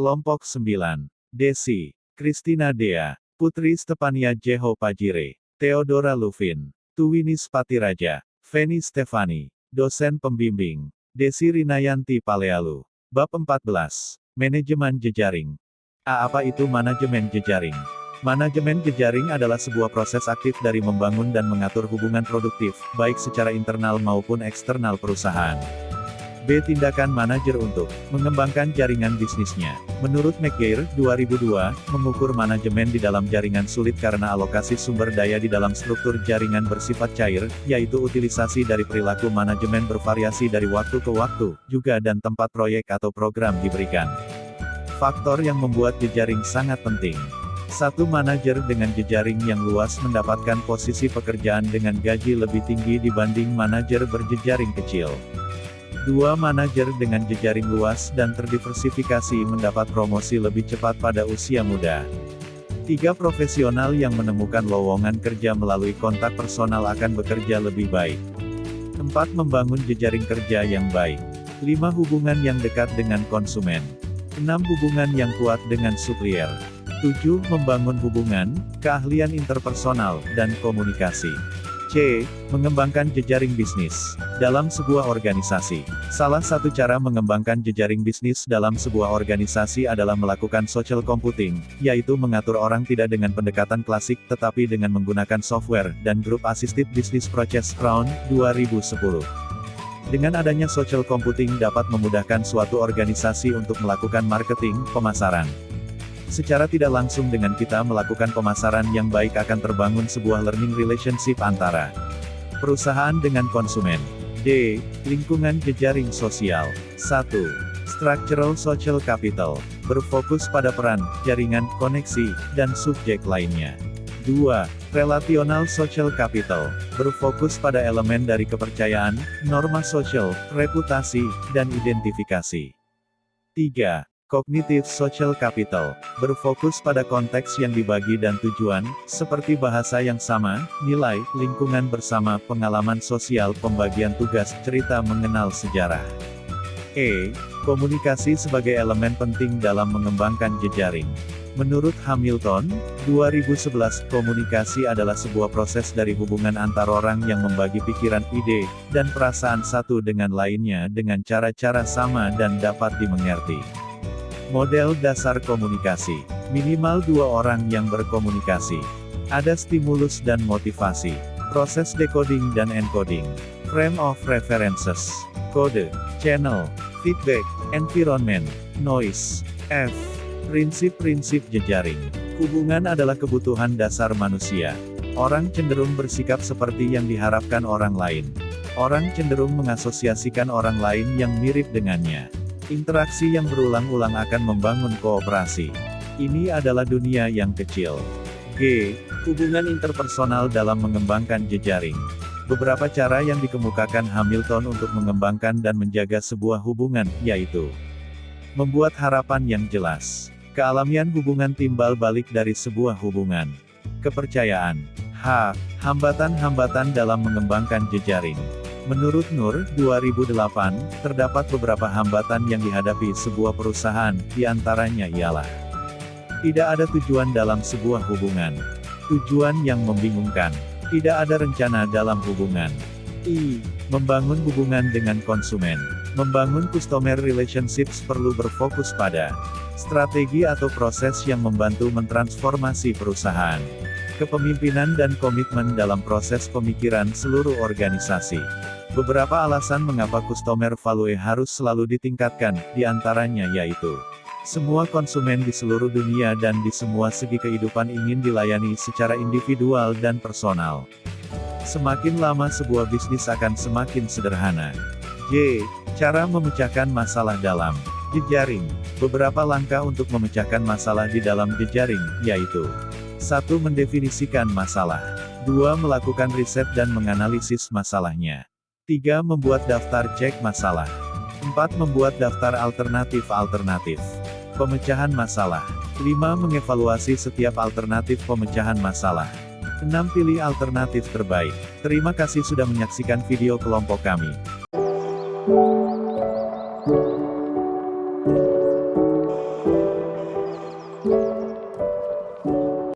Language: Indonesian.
Kelompok 9. Desi, Kristina Dea, Putri Stepania Jeho Pajire, Theodora Luvin, Tuwinis Patiraja, Feni Stefani, dosen pembimbing, Desi Rinayanti Palealu. Bab 14. Manajemen jejaring. Apa itu manajemen jejaring? Manajemen jejaring adalah sebuah proses aktif dari membangun dan mengatur hubungan produktif, baik secara internal maupun eksternal perusahaan. B. Tindakan manajer untuk mengembangkan jaringan bisnisnya. Menurut McGeer, 2002, mengukur manajemen di dalam jaringan sulit karena alokasi sumber daya di dalam struktur jaringan bersifat cair, yaitu utilisasi dari perilaku manajemen bervariasi dari waktu ke waktu, juga dan tempat proyek atau program diberikan. Faktor yang membuat jejaring sangat penting. 1. Manajer dengan jejaring yang luas mendapatkan posisi pekerjaan dengan gaji lebih tinggi dibanding manajer berjejaring kecil. 2. Manajer dengan jejaring luas dan terdiversifikasi mendapat promosi lebih cepat pada usia muda. 3. Profesional yang menemukan lowongan kerja melalui kontak personal akan bekerja lebih baik. 4. Membangun jejaring kerja yang baik. 5. Hubungan yang dekat dengan konsumen. 6. Hubungan yang kuat dengan supplier. 7. Membangun hubungan, keahlian interpersonal, dan komunikasi. C. Mengembangkan jejaring bisnis dalam sebuah organisasi. Salah satu cara mengembangkan jejaring bisnis dalam sebuah organisasi adalah melakukan social computing, yaitu mengatur orang tidak dengan pendekatan klasik tetapi dengan menggunakan software dan Group Assisted Business Process Crown, 2010. Dengan adanya social computing dapat memudahkan suatu organisasi untuk melakukan marketing, pemasaran. Secara tidak langsung dengan kita melakukan pemasaran yang baik akan terbangun sebuah learning relationship antara perusahaan dengan konsumen. D. Lingkungan jejaring sosial. 1. Structural social capital. Berfokus pada peran, jaringan, koneksi, dan subjek lainnya. 2. Relational social capital. Berfokus pada elemen dari kepercayaan, norma sosial, reputasi, dan identifikasi. 3. Cognitive social capital, berfokus pada konteks yang dibagi dan tujuan, seperti bahasa yang sama, nilai, lingkungan bersama, pengalaman sosial, pembagian tugas, cerita mengenal sejarah. E. Komunikasi sebagai elemen penting dalam mengembangkan jejaring. Menurut Hamilton, 2011, komunikasi adalah sebuah proses dari hubungan antar orang yang membagi pikiran, ide, dan perasaan satu dengan lainnya dengan cara-cara sama dan dapat dimengerti. Model dasar komunikasi. Minimal 2 orang yang berkomunikasi. Ada stimulus dan motivasi. Proses decoding dan encoding. Frame of references. Kode. Channel. Feedback. Environment. Noise. F. Prinsip-prinsip jejaring. Hubungan adalah kebutuhan dasar manusia. Orang cenderung bersikap seperti yang diharapkan orang lain. Orang cenderung mengasosiasikan orang lain yang mirip dengannya. Interaksi yang berulang-ulang akan membangun kooperasi. Ini adalah dunia yang kecil. G. Hubungan interpersonal dalam mengembangkan jejaring. Beberapa cara yang dikemukakan Hamilton untuk mengembangkan dan menjaga sebuah hubungan, yaitu membuat harapan yang jelas. Kealamian hubungan timbal balik dari sebuah hubungan. Kepercayaan. H. Hambatan-hambatan dalam mengembangkan jejaring. Menurut Nur, 2008, terdapat beberapa hambatan yang dihadapi sebuah perusahaan, diantaranya ialah tidak ada tujuan dalam sebuah hubungan, tujuan yang membingungkan, tidak ada rencana dalam hubungan. I. Membangun hubungan dengan konsumen. Membangun customer relationships perlu berfokus pada strategi atau proses yang membantu mentransformasi perusahaan. Kepemimpinan dan komitmen dalam proses pemikiran seluruh organisasi. Beberapa alasan mengapa customer value harus selalu ditingkatkan, diantaranya yaitu semua konsumen di seluruh dunia dan di semua segi kehidupan ingin dilayani secara individual dan personal. Semakin lama sebuah bisnis akan semakin sederhana. J. Cara memecahkan masalah dalam jejaring. Beberapa langkah untuk memecahkan masalah di dalam jejaring, yaitu 1. Mendefinisikan masalah. 2. Melakukan riset dan menganalisis masalahnya. 3. Membuat daftar cek masalah. 4. Membuat daftar alternatif-alternatif pemecahan masalah. 5. Mengevaluasi setiap alternatif pemecahan masalah. 6. Pilih alternatif terbaik. Terima kasih sudah menyaksikan video kelompok kami.